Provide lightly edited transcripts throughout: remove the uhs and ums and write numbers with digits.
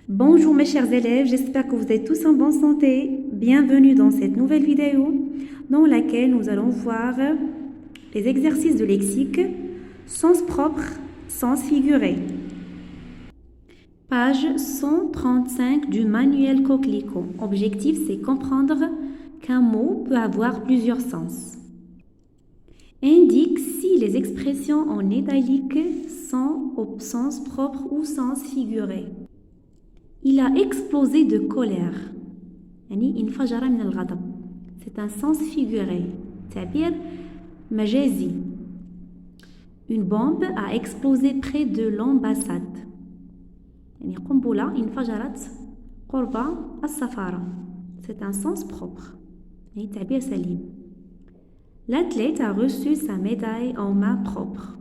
Bonjour mes chers élèves, j'espère que vous êtes tous en bonne santé. Bienvenue dans cette nouvelle vidéo dans laquelle nous allons voir les exercices de lexique, sens propre, sens figuré. Page 135 du manuel Coquelicot. Objectif, c'est comprendre qu'un mot peut avoir plusieurs sens. Indique si les expressions en italique sont au sens propre ou sens figuré. Il a explosé de colère. C'est un sens figuré. C'est-à-dire majazi. Une bombe a explosé près de l'ambassade. C'est un sens propre. L'athlète a reçu sa médaille en main propre.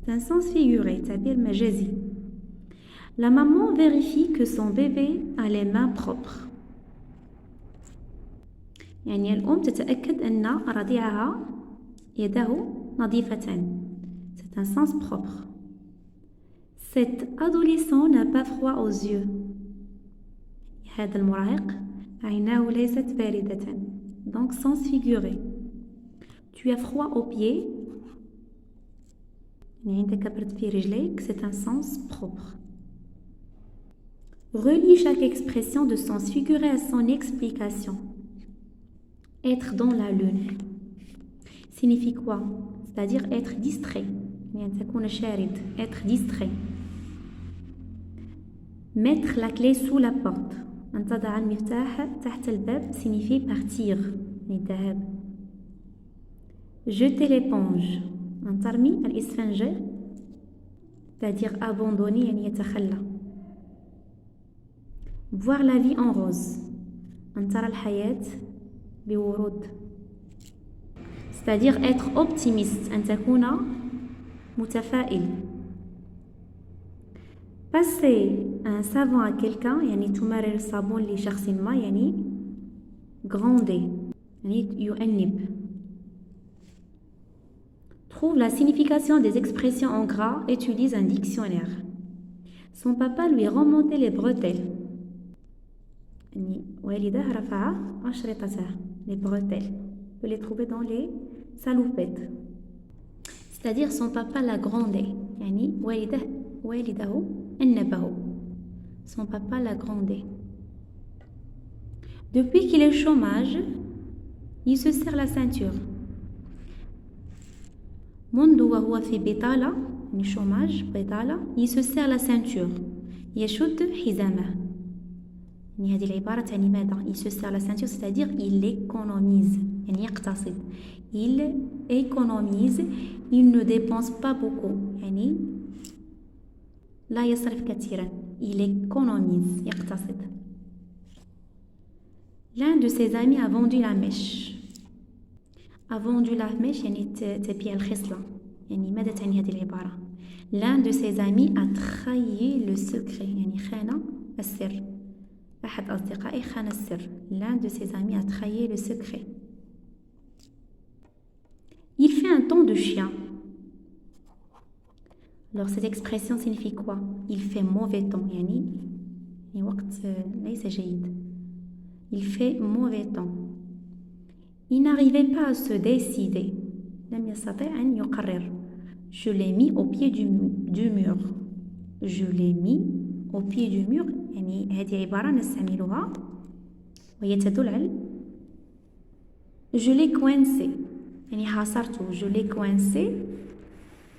C'est un sens figuré, c'est-à-dire majazi. La maman vérifie que son bébé a les mains propres. C'est un sens propre. Cet adolescent n'a pas froid aux yeux. Donc sens figuré. Tu as froid aux pieds. C'est un sens propre. Relie chaque expression de sens figuré à son explication. Être dans la lune signifie quoi? C'est-à-dire être distrait. Être distrait. Mettre la clé sous la porte. Signifie partir. Jeter l'éponge. C'est-à-dire abandonner. Voir la vie en rose. C'est-à-dire être optimiste. Passer un savon à quelqu'un, gronder. Trouve la signification des expressions en gras, utilise un dictionnaire. Son papa lui remontait les bretelles. Les bretelles. On peut les trouver dans les salopettes. C'est-à-dire son papa l'a grondé. Son papa l'a grondé. Depuis qu'il est au chômage, il se serre la ceinture. منذ وهو في بطالة chômage بطالة il se serre la ceinture يشد حزامه هذه العبارة تعني ماذا il se serre la ceinture c'est-à-dire il économise يقتصد il économise il ne dépense pas beaucoup لا يصرف كثيرا il économise يقتصد. L'un de ses amis a vendu la mèche. A vendu la mèche تبيع الخصلة ماذا تعني هذه العبارة؟ L'un de ses amis a trahi le secret خان السر. أحد أصدقائي خان السر. L'un de ses amis a trahi le secret. Il fait un temps de chien. Alors cette expression signifie quoi? Il fait mauvais temps وقت ليس جيد. Il fait mauvais temps. Il n'arrivait pas à se décider. لم يستطع أن يقرر. Je l'ai mis au pied du mur. Je l'ai mis au pied du mur. هذه عبارة نستعملها وهي تدل على je l'ai coincé. حاصرته. Je l'ai coincé.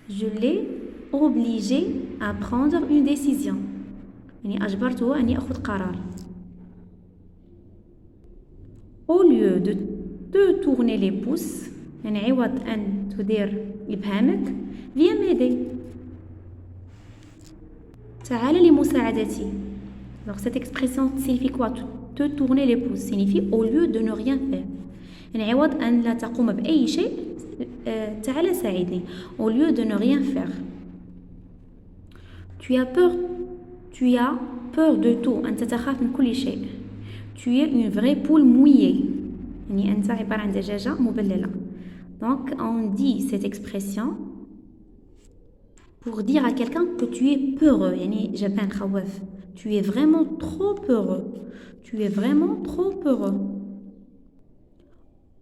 Je l'ai obligé à prendre une décision. أجبرته أن يأخذ قرار. Au lieu de te tourner les pouces, عوض أن تدير إبهامك, viens m'aider. تعال لمساعدتي. Alors cette expression signifie quoi? Te tourner les pouces signifie au lieu de ne rien faire. عوض أن لا تقوم بأي شيء, تعال ساعدني. Au lieu de ne rien faire. Tu as peur de tout. أنت تخاف من كل شيء. Tu es une vraie poule mouillée. أنت عبارة عن دجاجة مبللة. Donc on dit cette expression pour dire à quelqu'un que tu es peureux. يعني جبان خواف. Tu es vraiment trop peureux. Tu es vraiment trop peureux.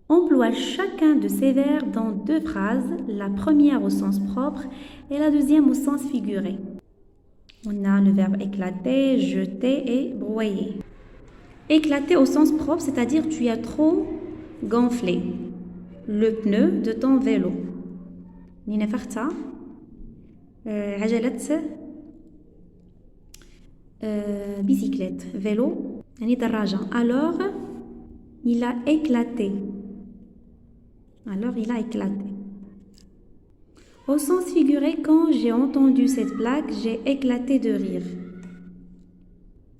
Emploie chacun de ces verbes dans deux phrases, la première au sens propre et la deuxième au sens figuré. On a le verbe éclater, jeter et broyer. Éclater au sens propre, c'est-à-dire tu as trop gonflé le pneu de ton vélo. Nina farta عجلة bicyclette, vélo, يعني دراجة. Alors, il a éclaté. Alors, il a éclaté. Au sens figuré, quand j'ai entendu cette blague, j'ai éclaté de rire.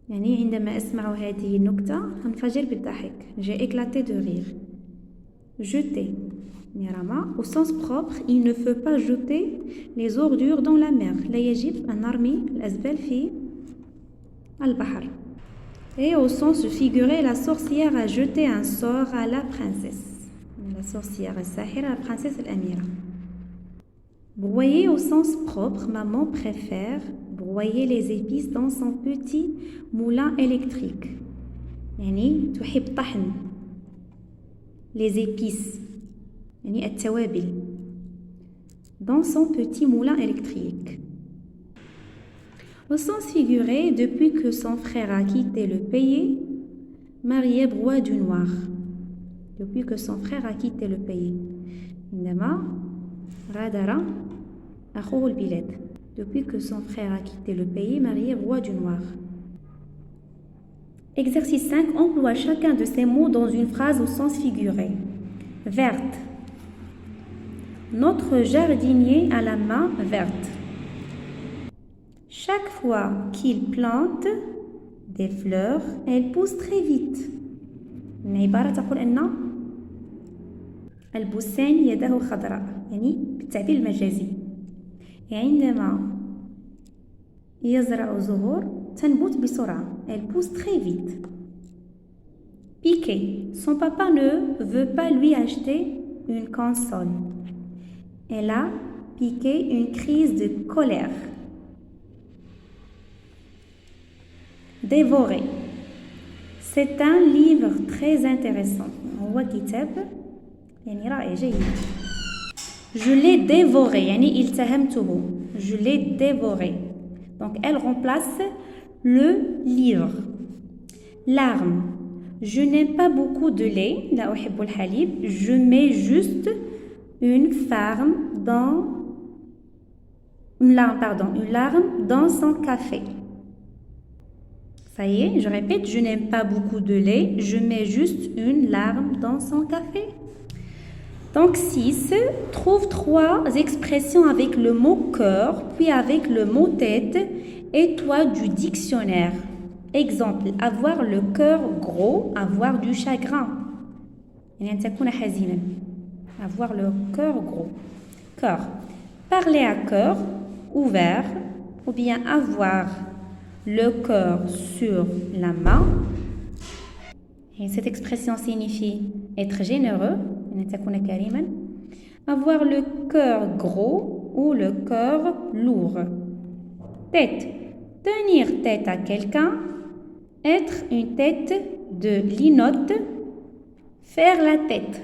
يعني عندما أسمع هذه النكتة أنفجر بالضحك. J'ai éclaté de rire. Jeter. Mirama, au sens propre, il ne faut pas jeter les ordures dans la mer. لا يجب أن نرمي الأزبال في البحر. Et au sens figuré, la sorcière a jeté un sort à la princesse. La sorcière الساحرة, la princesse الأميرة. Broyer au sens propre, maman préfère broyer les épices dans son petit moulin électrique. يعني تحب طحن les épices. يعني التوابل dans son petit moulin électrique. Au sens figuré, depuis que son frère a quitté le pays, Marie broie du noir. Depuis que son frère a quitté le pays. عندما غادر أخوه البلاد. Depuis que son frère a quitté le pays, Marie broie du noir. Exercice 5. Emploie chacun de ces mots dans une phrase au sens figuré. Verte. Notre jardinier a la main verte. Chaque fois qu'il plante des fleurs, elles poussent très vite. العبارة تقول أن البستان يده خضراء، يعني بالتعبير المجازي. عندما يزرع زهور تنبت بسرعة. Elle pousse très vite. Piquer. Son papa ne veut pas lui acheter une console. Elle a piqué une crise de colère. Dévorer. C'est un livre très intéressant. هو كتاب يعني رائع جيد. Je l'ai dévoré. يعني التهمته. Je l'ai dévoré. Donc elle remplace le livre. Larmes. Je n'aime pas beaucoup de lait. لا أحب الحليب. Je mets juste une larme dans son café. Ça y est, je répète, je n'aime pas beaucoup de lait, je mets juste une larme dans son café. Donc 6, trouve 3 expressions avec le mot cœur, puis avec le mot tête, et toi du dictionnaire. Exemple, avoir le cœur gros, avoir du chagrin. Avoir le cœur gros. Cœur. Parler à cœur ouvert, ou bien avoir le cœur sur la main. Et cette expression signifie être généreux. Avoir le cœur gros ou le cœur lourd. Tête. Tenir tête à quelqu'un. Être une tête de linotte. Faire la tête.